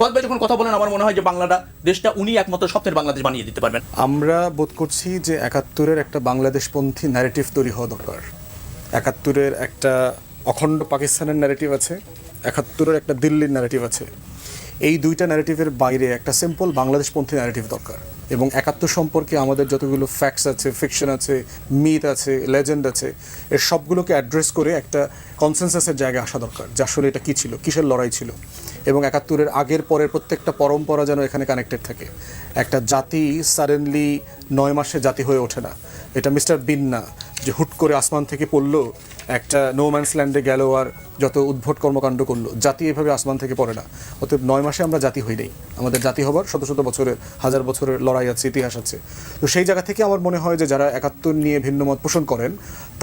ফয়েদ ভাই যখন কথা বলেন আমার মনে হয় যে বাংলাটা দেশটা উনি একমাত্র স্বপ্নের বাংলাদেশ বানিয়ে দিতে পারবেন। আমরা বোধ করছি যে ৭১-এর একটা বাংলাদেশপন্থী ন্যারেটিভ তৈরি হওয়া দরকার। ৭১-এর একটা অখণ্ড পাকিস্তানের ন্যারেটিভ আছে, ৭১-এর একটা দিল্লির ন্যারেটিভ আছে। এই দুইটা ন্যারেটিভের বাইরে একটা সিম্পল বাংলাদেশপন্থী ন্যারেটিভ দরকার। এবং ৭১ সম্পর্কে আমাদের যতগুলো ফ্যাক্টস আছে, ফিকশন আছে, মিথ আছে, লেজেন্ড আছে, এর সবগুলোকে অ্যাড্রেস করে একটা কনসেনসাসের জায়গায় আসা দরকার যে আসলে এটা কী ছিল, কিসের লড়াই ছিল। এবং ৭১-এর আগের পরের প্রত্যেকটা পরম্পরা যেন এখানে কানেক্টেড থাকে। একটা জাতি সাডেনলি ৯ মাসে জাতি হয়ে ওঠে না। এটা মিস্টার বিন না যে হুট করে আসমান থেকে পড়লো, একটা নো ম্যানস ল্যান্ডে গেল আর যত উদ্ভট কর্মকাণ্ড করলো। জাতি এভাবে আসমান থেকে পড়ে না। অতএব ৯ মাসে আমরা জাতি হই নাই। আমাদের জাতি হবার শত শত বছরের, হাজার বছরের লড়াই আছে, ইতিহাস আছে। তো সেই জায়গা থেকে আমার মনে হয় যে যারা ৭১ নিয়ে ভিন্ন মত পোষণ করেন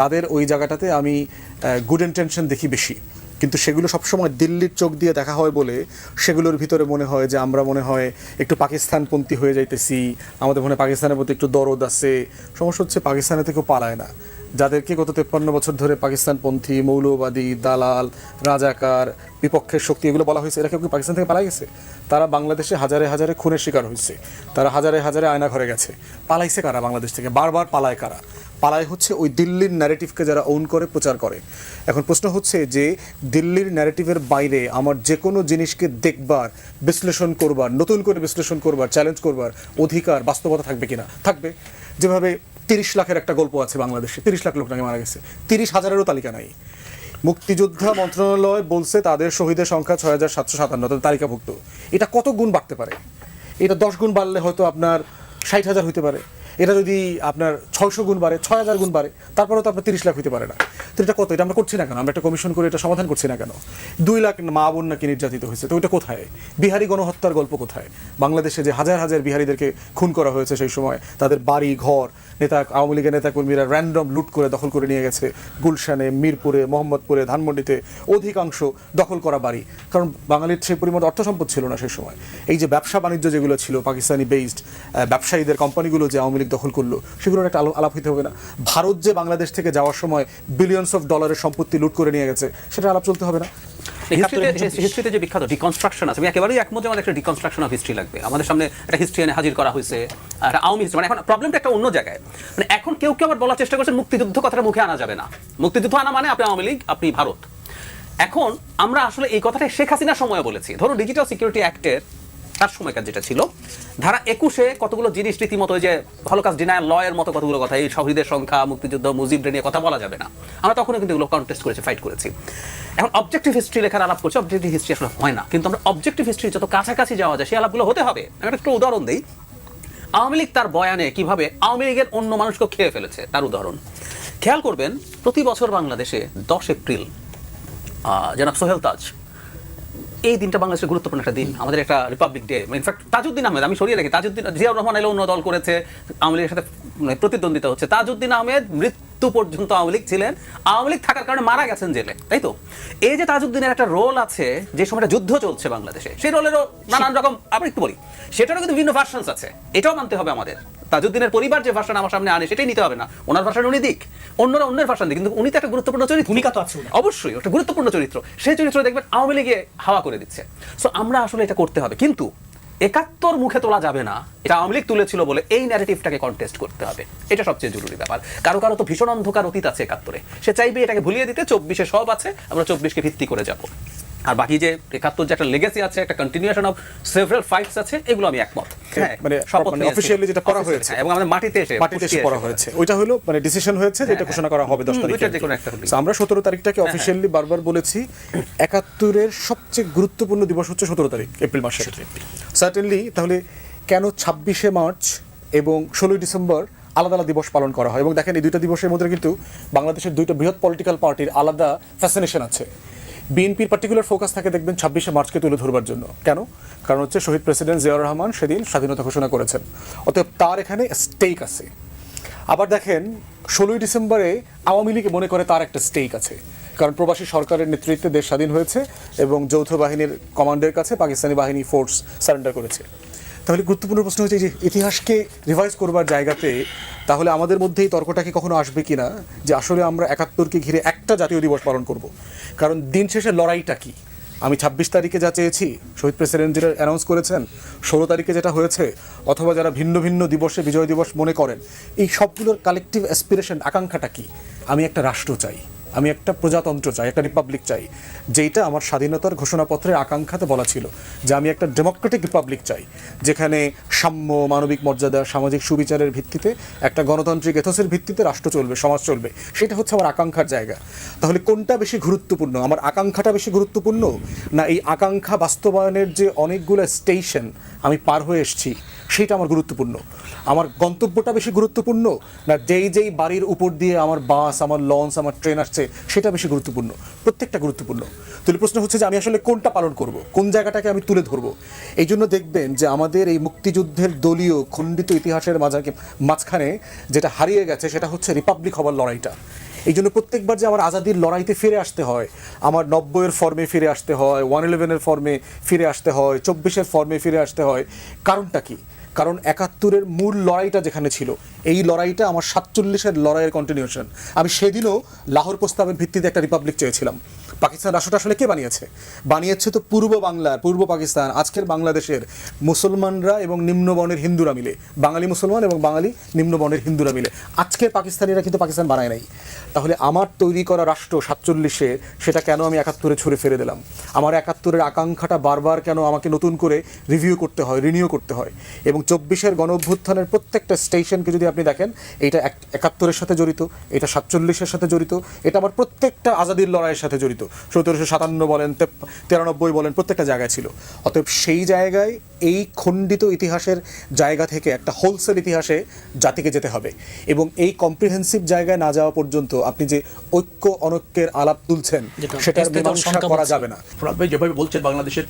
তাদের ওই জায়গাটাতে আমি গুড ইন্টেনশন দেখি বেশি। কিন্তু সেগুলো সবসময় দিল্লির চোখ দিয়ে দেখা হয় বলে সেগুলোর ভিতরে মনে হয় যে আমরা মনে হয় একটু পাকিস্তানপন্থী হয়ে যাইতেছি, আমাদের মনে হয় পাকিস্তানের প্রতি একটু দরদ আছে। সমস্যা হচ্ছে পাকিস্তানের থেকেও পালায় না। যাদেরকে গত ৫৩ বছর ধরে পাকিস্তানপন্থী, মৌলবাদী, দালাল, রাজাকার, বিপক্ষের শক্তি এগুলো বলা হয়েছে, এরা কেউ কি পাকিস্তান থেকে পালাই গেছে? তারা বাংলাদেশে হাজারে হাজারে খুনের শিকার হয়েছে, তারা হাজারে হাজারে আয়না ঘরে গেছে। পালাইছে কারা বাংলাদেশ থেকে? বারবার পালায় কারা? পালায় হচ্ছে ওই দিল্লির ন্যারেটিভকে যারা ওন করে, প্রচার করে। এখন প্রশ্ন হচ্ছে যে দিল্লির ন্যারেটিভের বাইরে আমার যে কোনো জিনিসকে দেখবার, বিশ্লেষণ করবার, নতুন করে বিশ্লেষণ করবার, চ্যালেঞ্জ করবার অধিকার, বাস্তবতা থাকবে কিনা? থাকবে। যেভাবে ৩০ লাখের একটা গল্প আছে বাংলাদেশে, ৩০ লাখ লোক নাকি মারা গেছে, ৩০,০০০-এরও তালিকা নাই। মুক্তিযোদ্ধা মন্ত্রণালয় বলছে তাদের শহীদের সংখ্যা ৬,৭৫৭, তাদের তালিকাভুক্ত। এটা কত গুণ বাড়তে পারে? এটা ১০ গুণ বাড়লে হয়তো আপনার ৬০,০০০ হইতে পারে। এটা যদি আপনার ৬০০ গুণ বাড়ে, ৬,০০০ গুণ বাড়ে, তারপরেও তো আপনার ৩০ লাখ হইতে পারে না। তো এটা কত? এটা আমরা করছি না কেন? আমরা একটা কমিশন করে এটা সমাধান করছি না কেন? ২ লাখ মা বোন নাকি নির্যাতিত হয়েছে, তো ওইটা কোথায়? বিহারি গণহত্যার গল্প কোথায়? বাংলাদেশে যে হাজার হাজার বিহারিদেরকে খুন করা হয়েছে সেই সময়, তাদের বাড়ি ঘর নেতা, আওয়ামী লীগের নেতাকর্মীরা র্যান্ডম লুট করে দখল করে নিয়ে গেছে। গুলশানে, মিরপুরে, মোহাম্মদপুরে, ধানমন্ডিতে অধিকাংশ দখল করা বাড়ি। কারণ বাঙালির সেই পরিমাণ অর্থ সম্পদ ছিল না সেই সময়। এই যে ব্যবসা বাণিজ্য যেগুলো ছিল, পাকিস্তানি বেসড ব্যবসায়ীদের কোম্পানিগুলো যে আওয়ামী লীগ দখল করলো, সেগুলোর একটা আলাপ হইতে হবে না? ভারত যে বাংলাদেশ থেকে যাওয়ার সময় বিলিয়নস অফ ডলারের সম্পত্তি লুট করে নিয়ে গেছে, সেটা আলাপ চলতে হবে না? হিস্ট্রিতে যে বিখ্যাত ডিকনস্ট্রাকশন আছে, আমি একেবারেই একমত যে আমাদের একটা ডিকনস্ট্রাকশন অফ হিস্ট্রি লাগবে। আমাদের সামনে একটা হিস্ট্রি এনে হাজির করা হয়েছে, একটা আওয়ামী হিস্ট্রি। মানে এখন প্রবলেমটা একটা অন্য জায়গায়। মানে এখন কেউ কেউ আবার বলার চেষ্টা করছে মুক্তিযুদ্ধ কথাটা মুখে আনা যাবে না। মুক্তিযুদ্ধ আনা মানে আপনি আওয়ামী লীগ, আপনি ভারত। এখন আমরা আসলে এই কথাটা শেখ হাসিনার সময় বলেছি। ধরুন ডিজিটাল সিকিউরিটি অ্যাক্টের তার সময়কার যেটা ছিল, ধারা ২১-এ কতগুলো জিনিস রীতিমতো যে হলোকাস্ট ডিনায়াল ল এর মতো কতগুলো কথা, এই শহীদের সংখ্যা, মুক্তিযুদ্ধ, মুজিবদের নিয়ে কথা বলা যাবে না। আমরা তখনও কিন্তু এগুলো কন্টেস্ট করেছি, ফাইট করেছি। এখন অবজেক্টিভ হিস্ট্রি লেখার আলাপ করছি, অবজেক্টিভ হিস্ট্রি আসলে হয় না। কিন্তু আমরা অবজেক্টিভ হিস্ট্রি যত কাছাকাছি যাওয়া যায় সেই আলাপগুলো হতে হবে। আমি একটা উদাহরণ দিই। আওয়ামী লীগ তার বয়ানে কিভাবে আওয়ামী লীগের অন্য মানুষকে খেয়ে ফেলেছে তার উদাহরণ খেয়াল করবেন। প্রতি বছর বাংলাদেশে ১০ এপ্রিল জনাব সোহেল তাজ, এই দিনটা বাংলাদেশের গুরুত্বপূর্ণ একটা দিন, আমাদের একটা Republic day. In fact Tajuddin Ahmed, আমি সরিয়ে রাখি, তাজউদ্দিন, জিয়াউর রহমান এলো অন্য দল করেছে, আওয়ামী লীগের সাথে প্রতিদ্বন্দ্বিতা হচ্ছে। তাজউদ্দিন আহমেদ মৃত্যু পর্যন্ত আওয়ামী লীগ ছিলেন, আওয়ামী লীগ থাকার কারণে মারা গেছেন জেলে, তাই তো? এই যে তাজউদ্দিনের একটা রোল আছে, যে সময়টা যুদ্ধ চলছে বাংলাদেশে, সেই রোলেরও নানান রকম, আবার একটু বলি, সেটারও কিন্তু বিভিন্ন ভার্সনস আছে। এটাও মানতে হবে আমাদের। তাজউদ্দিনের পরিবার যে ভাষণ আমার সামনে আনে সেটাই নিতে হবে না। ওনার ভাষণ উনি দিক, অন্যরা অন্যের ভাষণ দিক, কিন্তু উনি তো একটা গুরুত্বপূর্ণ চরিত্র, ভূমিকা তো আছে অবশ্যই একটা গুরুত্বপূর্ণ চরিত্র। সেই চরিত্র দেখবেন আওয়ামী লীগে হাওয়া করে দিচ্ছে। সো আমরা আসলে এটা করতে হবে, কিন্তু ৭১ মুখে তোলা যাবে না। এটা আওয়ামী লীগ তুলেছিল বলে এই ন্যারেটিভটাকে কন্টেস্ট করতে হবে, এটা সবচেয়ে জরুরি ব্যাপার। কারো কারো তো ভীষণ অন্ধকার অতীত আছে ৭১-এ, সে চাইবে এটাকে ভুলিয়ে দিতে। ২৪-এ সব আছে, আমরা ২৪-কে ভিত্তি করে যাব। আর বাকি যে ৭১ যে একটা লেগেসি আছে, একটা কন্টিনিউশন অফ সেভারাল ফাইটস আছে, এগুলো আমি একমত। হ্যাঁ, মানে অফিশিয়ালি যেটা করা হয়েছে এবং আমাদের মাটিতে এসে করা হয়েছে, ওইটা হলো মানে ডিসিশন হয়েছে যেটা ঘোষণা করা হবে ১০ তারিখে। আমরা ১৭ তারিখটাকে অফিশিয়ালি বারবার বলেছি। ৭১-এর সবচেয়ে গুরুত্বপূর্ণ দিবস হচ্ছে ১৭ তারিখ, এপ্রিল মাসের। সার্টেনলি। তাহলে কেন ২৬শে মার্চ এবং ১৬ই ডিসেম্বর আলাদা আলাদা দিবস পালন করা হয়? এবং দেখেন এই দুইটা দিবসের মধ্যে কিন্তু বাংলাদেশের দুইটা বৃহৎ পলিটিক্যাল পার্টির আলাদা ফ্যাসিনেশন আছে। বিএনপির পার্টিকুলার ফোকাস থাকে দেখবেন ২৬শে মার্চকে তুলে ধরবার জন্য। কেন? কারণ হচ্ছে শহীদ প্রেসিডেন্ট জিয়াউর রহমান সেদিন স্বাধীনতা ঘোষণা করেছেন, অতএব তার এখানে স্টেক আছে। আবার দেখেন ১৬ই ডিসেম্বরে আওয়ামী লীগ মনে করে তার একটা স্টেক আছে, কারণ প্রবাসী সরকারের নেতৃত্বে দেশ স্বাধীন হয়েছে এবং যৌথ বাহিনীর কমান্ডের কাছে পাকিস্তানি বাহিনী ফোর্স সারেন্ডার করেছে। তাহলে গুরুত্বপূর্ণ প্রশ্ন হচ্ছে যে ইতিহাসকে রিভাইজ করবার জায়গাতে তাহলে আমাদের মধ্যে এই তর্কটা কি কখনো আসবে কিনা যে আসলে আমরা ৭১কে ঘিরে একটা জাতীয় দিবস পালন করব? কারণ দিন শেষে লড়াইটা কি? আমি 26 তারিখে যা চেয়েছি শহীদ প্রেসিডেন্ট যেটা অ্যানাউন্স করেছেন, 16 তারিখে যেটা হয়েছে, অথবা যারা ভিন্ন ভিন্ন দিবসে বিজয় দিবস মনে করেন, এই সবগুলোর কালেকটিভ অ্যাসপিরেশন, আকাঙ্ক্ষাটা কি? আমি একটা রাষ্ট্র চাই, আমি একটা প্রজাতন্ত্র চাই, একটা রিপাবলিক চাই, যেটা আমার স্বাধীনতার ঘোষণাপত্রের আকাঙ্ক্ষাতে বলা ছিল যে আমি একটা ডেমোক্রেটিক রিপাবলিক চাই, যেখানে সাম্য, মানবিক মর্যাদা, সামাজিক সুবিচারের ভিত্তিতে একটা গণতান্ত্রিক এথোসের ভিত্তিতে রাষ্ট্র চলবে, সমাজ চলবে। সেটা হচ্ছে আমার আকাঙ্ক্ষার জায়গা। তাহলে কোনটা বেশি গুরুত্বপূর্ণ? আমার আকাঙ্ক্ষাটা বেশি গুরুত্বপূর্ণ, না এই আকাঙ্ক্ষা বাস্তবায়নের যে অনেকগুলো স্টেশন আমি পার হয়ে এসেছি সেটা আমার গুরুত্বপূর্ণ? আমার গন্তব্যটা বেশি গুরুত্বপূর্ণ, না যেই বাড়ির উপর দিয়ে আমার বাস, আমার লঞ্চ, আমার ট্রেন আসছে সেটা বেশি গুরুত্বপূর্ণ? প্রত্যেকটা গুরুত্বপূর্ণ। তাহলে প্রশ্ন হচ্ছে যে আমি আসলে কোনটা পালন করব, কোন জায়গাটাকে আমি তুলে ধরবো? এই জন্য দেখবেন যে আমাদের এই মুক্তিযুদ্ধের দলীয় খণ্ডিত ইতিহাসের মাঝখানে যেটা হারিয়ে গেছে সেটা হচ্ছে রিপাবলিক হবার লড়াইটা। এই জন্য প্রত্যেকবার যে আমার আজাদির লড়াইতে ফিরে আসতে হয়, আমার 90-এর ফর্মে ফিরে আসতে হয়, 111-এর ফর্মে ফিরে আসতে হয়, 24-এর ফর্মে ফিরে আসতে হয়, কারণটা কি? কারণ 71-এর মূল লড়াইটা যেখানে ছিল, এই লড়াইটা আমার 47-এর লড়াইয়ের কন্টিনিউশন। আমি সেদিনও লাহোর প্রস্তাবের ভিত্তিতে একটা রিপাবলিক চেয়েছিলাম। পাকিস্তান রাষ্ট্রটা আসলে কে বানিয়েছে? বানিয়েছে তো পূর্ব বাংলার, পূর্ব পাকিস্তান, আজকের বাংলাদেশের মুসলমানরা এবং নিম্নবর্ণের হিন্দুরা মিলে, বাঙালি মুসলমান এবং বাঙালি নিম্নবর্ণের হিন্দুরা মিলে। আজকের পাকিস্তানিরা কিন্তু পাকিস্তান বানায় নাই। তাহলে আমার তৈরি করা রাষ্ট্র 47-এ, সেটা কেন আমি 71-এ ছুঁড়ে ফেলে দিলাম? আমার 71-এর আকাঙ্ক্ষাটা বারবার কেন আমাকে নতুন করে রিভিউ করতে হয়, রিনিউ করতে হয়? এবং 24-এর গণ অভ্যুত্থানের প্রত্যেকটা স্টেশনকে যদি আপনি দেখেন, এটা 71-এর সাথে জড়িত, এটা 47-এর সাথে জড়িত, এটা আমার প্রত্যেকটা আজাদির লড়াইয়ের সাথে জড়িত। 1757 বলেন, 93 বলেন, প্রত্যেকটা জায়গায় ছিল। অতএব সেই জায়গায় এই খণ্ডিত ইতিহাসের জায়গা থেকে একটা হোলসেল ইতিহাসে জাতিকে যেতে হবে। এবং এই কম্প্রিহেন্সিভ জায়গায় না যাওয়া পর্যন্ত আপনি যে ঐক্য অনৈক্যের আলাপ তুলছেন সেটার মীমাংসা করা যাবে না। ফরাদ ভাই যেভাবে বলছেন, বাংলাদেশের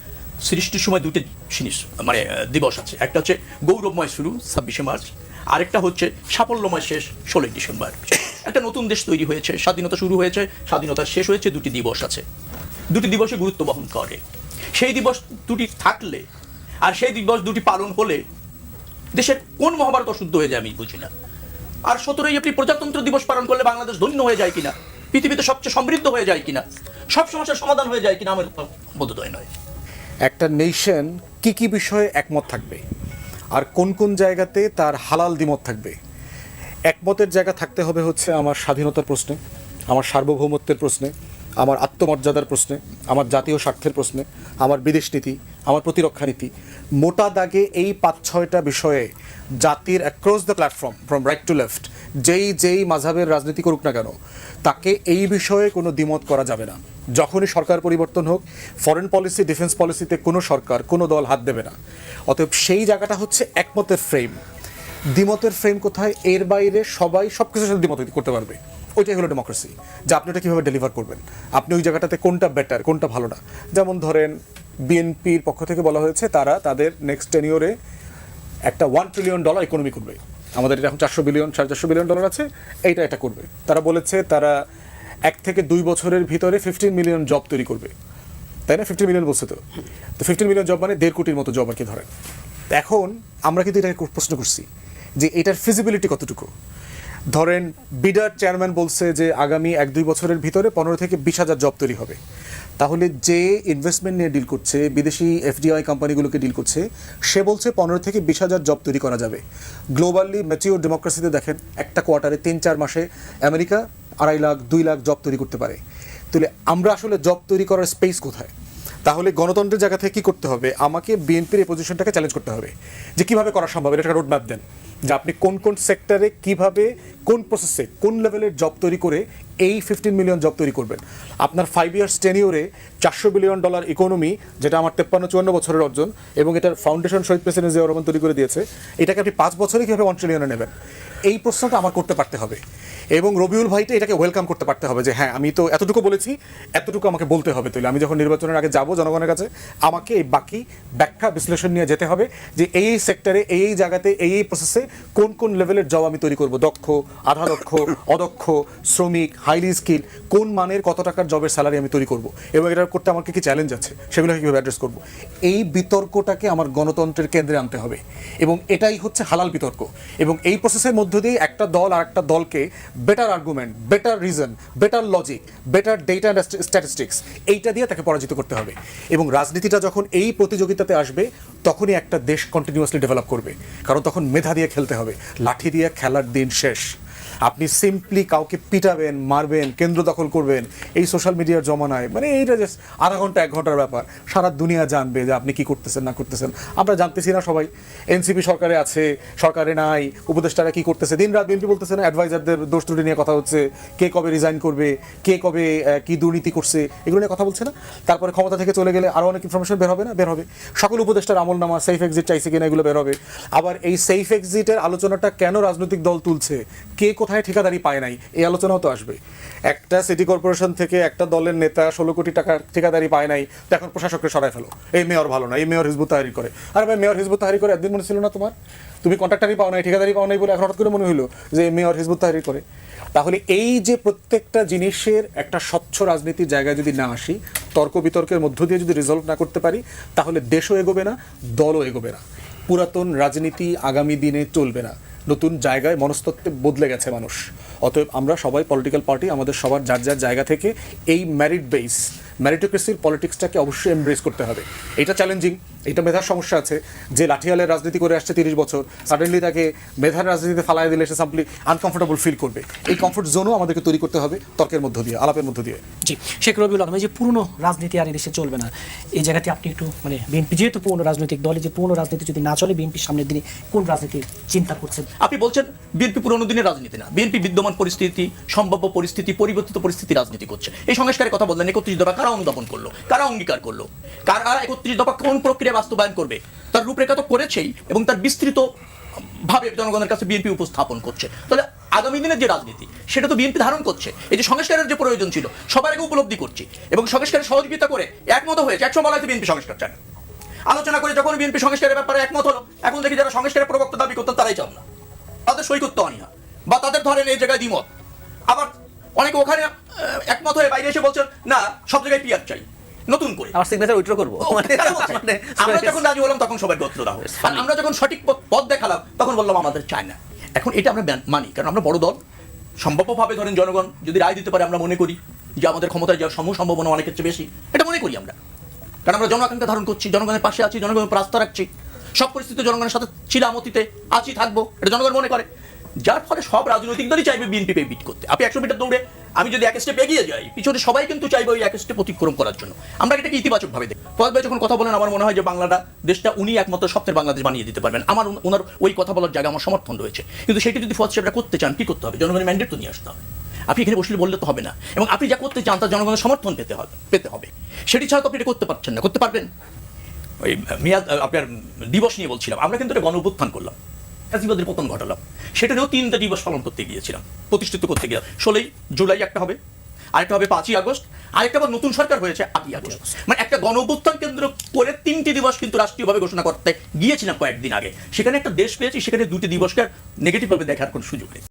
সৃষ্টির সময় দুটি জিনিস মানে দিবস আছে। একটা হচ্ছে গৌরবময় শুরু 26শে মার্চ, আরেকটা হচ্ছে সাফল্যময় শেষ 16ই ডিসেম্বর। একটা নতুন দেশ তৈরি হয়েছে, স্বাধীনতা শুরু হয়েছে, স্বাধীনতা শেষ হয়েছে, দুটি দিবস আছে, দুটি দিবসে গুরুত্ব বহন করে। সেই দিবস দুটি থাকলে আর সেই দিবস দুটি পালন হলে দেশের কোন মহাভারত অশুদ্ধ হয়ে যায় আমি বুঝি না। আর 17ই এপ্রিল প্রজাতন্ত্র দিবস পালন করলে বাংলাদেশ ধন্য হয়ে যায় কিনা, পৃথিবীতে সবচেয়ে সমৃদ্ধ হয়ে যায় কিনা, সব সমস্যার সমাধান হয়ে যায় কিনা, আমার বোধোদয় নয়। একটা নেশন কি কি বিষয়ে একমত থাকবে আর কোন কোন জায়গাতে তার হালাল দ্বিমত থাকবে? একমতের জায়গা থাকতে হবে হচ্ছে আমার স্বাধীনতার প্রশ্নে, আমার সার্বভৌমত্বের প্রশ্নে, আমার আত্মমর্যাদার প্রশ্নে, আমার জাতীয় স্বার্থের প্রশ্নে, আমার বিদেশ নীতি, আমার প্রতিরক্ষা নীতি। মোটা দাগে এই 5-6টা বিষয়ে জাতির across the platform from right to left যেই মাযহাবের রাজনীতি করুক না কেন, তাকে এই বিষয়ে কোনো দ্বিমত করা যাবে না। যখনই সরকার পরিবর্তন হোক, ফরেন পলিসি, ডিফেন্স পলিসিতে কোনো সরকার, কোনো দল হাত দেবে না। অতএব সেই জায়গাটা হচ্ছে একমতের ফ্রেম। দ্বিমতের ফ্রেম কোথায়? এর বাইরে সবাই সব কিছুর সাথে দ্বিমত করতে পারবে। ওইটাই হলো ডেমোক্রেসি, যে আপনি ওটা কীভাবে ডেলিভার করবেন, আপনি ওই জায়গাটাতে কোনটা বেটার, কোনটা ভালো না। যেমন ধরেন বিএনপির পক্ষ থেকে বলা হয়েছে তারা তাদের নেক্সট টেনিওরে একটা $1 ট্রিলিয়ন ইকোনমি করবে। আমাদের এটা এখন 400 বিলিয়ন, $450 বিলিয়ন আছে, এটা করবে। তারা বলেছে তারা 1 থেকে 2 বছরের ভিতরে 15 মিলিয়ন জব তৈরি করবে, তাই না? 15 মিলিয়ন বলছে তো 15 মিলিয়ন জব মানে 1.5 কোটির মতো জব আর কি ধরেন। এখন আমরা কিন্তু এটাকে প্রশ্ন করছি যে এটার ফিজিবিলিটি কতটুকু। ধরেন বিডার চেয়ারম্যান বলছে যে আগামী 1-2 বছরের ভিতরে 15 থেকে 20,000 জব তৈরি হবে। তাহলে যে ইনভেস্টমেন্ট নিয়ে ডিল করছে, বিদেশি এফডিআই কোম্পানিগুলোকে ডিল করছে, সে বলছে 15 থেকে 20,000 জব তৈরি করা যাবে। গ্লোবালি ম্যাচিওর ডেমোক্রেসিতে দেখেন একটা কোয়ার্টারে 3-4 মাসে আমেরিকা 2.5 লাখ 2 লাখ জব তৈরি করতে পারে। তাহলে আমরা আসলে জব তৈরি করার স্পেস কোথায়? তাহলে গণতন্ত্রের জায়গা থেকে কী করতে হবে? আমাকে বিএনপির এই পজিশনটাকে চ্যালেঞ্জ করতে হবে যে কীভাবে করা সম্ভব, এটা একটা রোডম্যাপ দেন যে আপনি কোন কোন সেক্টরে কীভাবে, কোন প্রসেসে, কোন লেভেলের জব তৈরি করে এই 15 মিলিয়ন জব তৈরি করবেন। আপনার 5 ইয়ার্স টেনিওরে $400 বিলিয়ন ইকোনমি, যেটা আমার 53-54 বছরের অর্জন, এবং এটার ফাউন্ডেশন শহীদ প্রেসিডেন্ট জিয়াউর রহমান তৈরি করে দিয়েছে, এটাকে আপনি 5 বছরে কীভাবে 1 ট্রিলিয়নে নেবেন? এই প্রশ্নটা আমার করতে পারতে হবে। এবং রবিউল ভাইটা এটাকে ওয়েলকাম করতে পারতে হবে যে হ্যাঁ, আমি তো এতটুকু বলেছি, এতটুকু আমাকে বলতে হবে। তাহলে আমি যখন নির্বাচনের আগে যাব জনগণের কাছে, আমাকে এই বাকি ব্যাখ্যা বিশ্লেষণ নিয়ে যেতে হবে যে এই সেক্টরে, এই জায়গাতে, এই প্রসেসে কোন কোন লেভেলের জব আমি তৈরি করব, দক্ষ, আধা দক্ষ, অদক্ষ, শ্রমিক, হাইলি স্কিল, কোন মানের কত টাকার জবের স্যালারি আমি তৈরি করব, এবং এটা করতে আমার কি চ্যালেঞ্জ আছে, সেগুলোকে কীভাবে অ্যাড্রেস করব। এই বিতর্কটাকে আমার গণতন্ত্রের কেন্দ্রে আনতে হবে, এবং এটাই হচ্ছে হালাল বিতর্ক। এবং এই প্রসেসের মধ্যে মধ্য দিয়ে একটা দল আর একটা দলকে better argument, better reason, better logic, better data and statistics এইটা দিয়ে তাকে পরাজিত করতে হবে। এবং রাজনীতিটা যখন এই প্রতিযোগিতাতে আসবে তখনই একটা দেশ কন্টিনিউয়াসলি ডেভেলপ করবে, কারণ তখন মেধা দিয়ে খেলতে হবে, লাঠি দিয়ে খেলার দিন শেষ। আপনি সিম্পলি কাউকে পিটাবেন, মারবেন, কেন্দ্র দখল করবেন, এই সোশ্যাল মিডিয়ার জমানায় মানে এইটা জাস্ট আধা ঘন্টা 1 ঘন্টার ব্যাপার, সারা দুনিয়া জানবে যে আপনি কি করতেছেন না করতেছেন। আমরা জানতেছি না সবাই, এনসিপি সরকারে আছে, সরকারে নাই, উপদেষ্টারা কি করতেছে, দিন রাত বিএনপি বলতেছে না, অ্যাডভাইজারদের দোষ ত্রুটি নিয়ে কথা হচ্ছে, কে কবে রিজাইন করবে, কে কবে কি দুর্নীতি করছে, এগুলো নিয়ে কথা বলছে না। তারপরে ক্ষমতা থেকে চলে গেলে আরও অনেক ইনফরমেশন বের হবে না, বের হবে। সকল উপদেষ্টার আমলনামা, সেফ এক্সিট চাইছে কিনা এগুলো বের হবে। আবার এই সেফ এক্সিটের আলোচনাটা কেন রাজনৈতিক দল তুলছে, কে কোথায় ঠিকাদারি পায় নাই, এই আলোচনাও তো আসবে। একটা সিটি কর্পোরেশন থেকে একটা দলের নেতা 16 কোটি টাকার ঠিকাদারি পায় নাই, তো এখন প্রশাসককে সরাই ফেলো, এই মেয়র ভালো না, এই মেয়র হিজবুত তাহরির করে। আরে ভাই, মেয়র হিজবুত তাহরির করে একদিন মনে ছিল না তোমার? তুমি কন্ট্রাক্টারই পাও নাই, ঠিকাদারি পাও নাই বলে এখন হঠাৎ করে মনে হলো যে এই মেয়র হিজবুত তাহরির করে। তাহলে এই যে প্রত্যেকটা জিনিসের একটা স্বচ্ছ রাজনীতির জায়গায় যদি না আসি, তর্ক বিতর্কের মধ্য দিয়ে যদি রিজলভ না করতে পারি, তাহলে দেশও এগোবে না, দলও এগোবে না। পুরাতন রাজনীতি আগামী দিনে চলবে না। নতুন জায়গায় মনস্তত্ত্বে বদলে গেছে মানুষ। অতএব আমরা সবাই পলিটিক্যাল পার্টি, আমাদের সবার যার যার জায়গা থেকে এই মেরিট বেস, মেরিটোক্রেসির পলিটিক্সটাকে অবশ্যই এমব্রেস করতে হবে। এটা চ্যালেঞ্জিং, এটা মেধার সমস্যা আছে। যে লাঠিয়ালের রাজনীতি করে আসছে 30 বছর, সাডেনলি তাকে মেধার রাজনীতিতে ফালাই দিলে সে সাম্পলি আনকমফোর্টেবল ফিল করবে। এই কমফোর্ট জোনও আমাদেরকে তৈরি করতে হবে তর্কের মধ্য দিয়ে, আলাপের মধ্য দিয়ে। জি, শেখ রবিউল আলম, এই যে পুরনো রাজনীতি আর এই দেশে চলবে না, এই জায়গাতে আপনি একটু মানে বিএনপি যেহেতু পুরনো রাজনৈতিক দলে, যে পুরনো রাজনীতি যদি না চলে, বিএনপি সামনের দিনে কোন রাজনীতি চিন্তা করছেন? আপনি বলছেন বিএনপি পুরোনো দিনের রাজনীতি না, বিএনপি বিদ্যমান পরিস্থিতি, সম্ভাব্য পরিস্থিতি, পরিবর্তিত পরিস্থিতি রাজনীতি করছে। এই সংস্কারের কথা বললেন, 31 দফা কারা অনুধাবন করলো, কারা অঙ্গীকার করলো, কারা 31 দফা কোন প্রক্রিয়া বাস্তবায়ন করবে, তার রূপরেখা তো করেছেই এবং তার বিস্তৃত ভাবে জনগণের কাছে বিএনপি উপস্থাপন করছে। তাহলে আগামী দিনের যে রাজনীতি সেটা তো বিএনপি ধারণ করছে। এই যে সংস্কারের যে প্রয়োজন ছিল সবার আগে উপলব্ধি করছি এবং সংস্কারের সহযোগিতা করে একমত হয়েছে। একসময় বলা হয়েছে বিএনপি সংস্কার চায় না, আলোচনা করে যখন বিএনপি সংস্কারের ব্যাপারে একমত হলো, এখন দেখি যারা সংস্কারের প্রবক্তা দাবি করতেন তারাই চান না, তাদের সই করতে অনীহা বা তাদের ধরেন এই জায়গায় দ্বিমত। আবার অনেকে ওখানে একমত হয়ে বাইরে এসে বলছেন না, সব জায়গায় পিয়ার চাই নতুন করে, আমার সিগনেচার উইথড্র করব। আমরা যখন রাজি হলাম তখন সবাই গোত্র দাও, আর আমরা যখন সঠিক পথ দেখালাম তখন বললাম আমাদের চায় না। এখন এটা আমরা মানি, কারণ আমরা বড় দল, সম্ভাব্যভাবে ধরেন জনগণ যদি রায় দিতে পারে আমরা মনে করি যে আমাদের ক্ষমতায় যাওয়ার সম্ভাবনা অনেকের চেয়ে বেশি, এটা মনে করি আমরা। কারণ আমরা জনআকাঙ্ক্ষা ধারণ করছি, জনগণের পাশে আছি, জনগণের উপর আস্থা রাখছি, সব পরিস্থিতিতে জনগণের সাথে ছিলাম, অতীতে আছি, থাকবো, এটা জনগণ মনে করে। যার ফলে সব রাজনৈতিক দলই চাইবে বিএনপিকে বিট করতে। আপনি 100 মিটার দৌড়ে আমি যদি 1 স্টেপ এগিয়ে যাই, পিছনে সবাই কিন্তু চাইবে ওই 1 স্টেপ অতিক্রম করার জন্য। আমরা এটাকে ইতিবাচক ভাবে দেখি। ফয়াদ ভাই যখন কথা বলেন, আমার মনে হয় যে বাংলাটা দেশটা উনি একমাত্র স্বপ্নের বাংলাদেশ বানিয়ে দিতে পারবেন। আমার ওনার ওই কথা বলার জায়গা আমার সমর্থন রয়েছে, কিন্তু সেটা যদি ফয়াদ সাহেবরা করতে চান, কি করতে হবে? জনগণের ম্যান্ডেট তো নিয়ে আসতে হবে। আপনি এখানে বসলে বললে তো হবে না, এবং আপনি যা করতে চান তার জনগণের সমর্থন পেতে হবে। সেটি ছাড়া তো আপনি এটা করতে পারছেন না। করতে পারবেন? ওই মিয়াদ আপনার দিবস নিয়ে বলছিলাম, আমরা কিন্তু একটা গণ অভ্যুত্থান করলাম, ফ্যাসিবাদের পতন ঘটালাম, সেটাতেও 3টা দিবস পালন করতে গিয়েছিলাম, প্রতিষ্ঠিত করতে গিয়ে। 16 জুলাই একটা হবে, আরেকটা হবে 5ই আগস্ট, আরেকটা আবার নতুন সরকার হয়েছে 8ই আগস্ট। মানে একটা গণ অভ্যুত্থান কেন্দ্র করে 3টি দিবস কিন্তু রাষ্ট্রীয়ভাবে ঘোষণা করতে গিয়েছিলাম কয়েকদিন আগে। সেখানে একটা দেশ পেয়েছি, সেখানে 2টি দিবসকে নেগেটিভ ভাবে দেখার কোনো সুযোগ নেই।